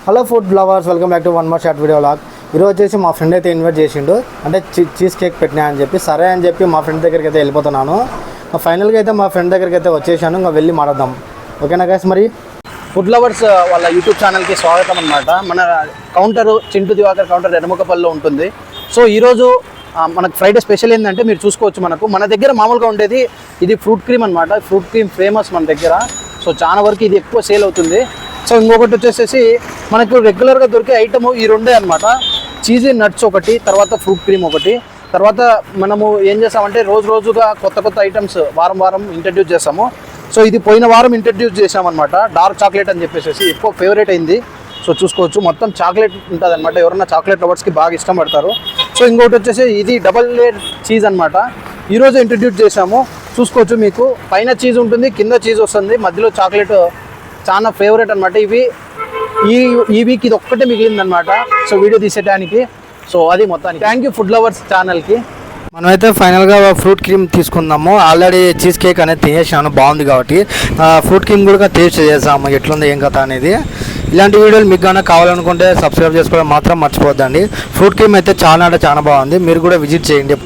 Hello food lovers, welcome back to one more short video vlog. ఈరోజు వచ్చేసి మా friend అయితే ఇన్వైట్ చేసిండు, అంటే చీజ్ కేక్ పెట్టినా అని చెప్పి. సరే అని చెప్పి మా ఫ్రెండ్ దగ్గరికి అయితే వెళ్ళిపోతున్నాను. ఫైనల్గా అయితే మా ఫ్రెండ్ దగ్గరికి అయితే వచ్చేసాను. ఇంకా వెళ్ళి మాట్లాడదాం. ఓకేనా గైస్? మరి ఫుడ్ లవర్స్ వాళ్ళ యూట్యూబ్ ఛానల్కి స్వాగతం అనమాట. మన కౌంటర్ చింటూ దివాకర్ కౌంటర్ ఎర్రముకపల్లిలో ఉంటుంది. సో ఈరోజు మనకు ఫ్రైడే స్పెషల్ ఏంటంటే మీరు చూసుకోవచ్చు, మన దగ్గర మామూలుగా ఉండేది ఇది ఫ్రూట్ క్రీమ్ అనమాట. ఫ్రూట్ క్రీమ్ ఫేమస్ మన దగ్గర. సో చాలా వరకు ఇది ఎక్కువ సేల్ అవుతుంది. సో ఇంకొకటి వచ్చేసేసి మనకు రెగ్యులర్గా దొరికే ఐటమ్ ఈ రెండే అనమాట. చీజీ నట్స్ ఒకటి, తర్వాత ఫ్రూట్ క్రీమ్ ఒకటి. తర్వాత మనము ఏం చేస్తామంటే రోజుగా కొత్త ఐటమ్స్ వారం ఇంట్రడ్యూస్ చేస్తాము. సో ఇది పోయిన వారం ఇంట్రడ్యూస్ చేసామన్నమాట. డార్క్ చాక్లెట్ అని చెప్పేసి ఎక్కువ ఫేవరెట్ అయింది. సో చూసుకోవచ్చు, మొత్తం చాక్లెట్ ఉంటుంది అనమాట. ఎవరన్నా చాక్లెట్ లవర్స్కి బాగా ఇష్టపడతారు. సో ఇంకొకటి వచ్చేసి ఇది డబల్ లేయర్ చీజ్ అనమాట. ఈరోజు ఇంట్రడ్యూస్ చేసాము. చూసుకోవచ్చు, మీకు పైన చీజ్ ఉంటుంది, కింద చీజ్ వస్తుంది, మధ్యలో చాక్లెట్. చాలా ఫేవరెట్ అనమాట. ఈ వీక్ ఇది ఒక్కటే మిగిలిందనమాట. సో వీడియో తీసేయడానికి. సో అది మొత్తానికి థ్యాంక్ యూ ఫుడ్ లవర్స్ ఛానల్కి. మనమైతే ఫైనల్గా ఫ్రూట్ క్రీమ్ తీసుకుందాము. ఆల్రెడీ చీజ్ కేక్ అనేది తినేసాను, బాగుంది కాబట్టి ఫ్రూట్ క్రీమ్ కూడా టేస్ట్ చేసాము ఎట్లుంది ఏం కథ అనేది. ఇలాంటి వీడియోలు మీకు కానీ కావాలనుకుంటే సబ్స్క్రైబ్ చేసుకోవడం మాత్రం మర్చిపోద్దండి. ఫ్రూట్ క్రీమ్ అయితే చాలా బాగుంది, మీరు కూడా విజిట్ చేయండి.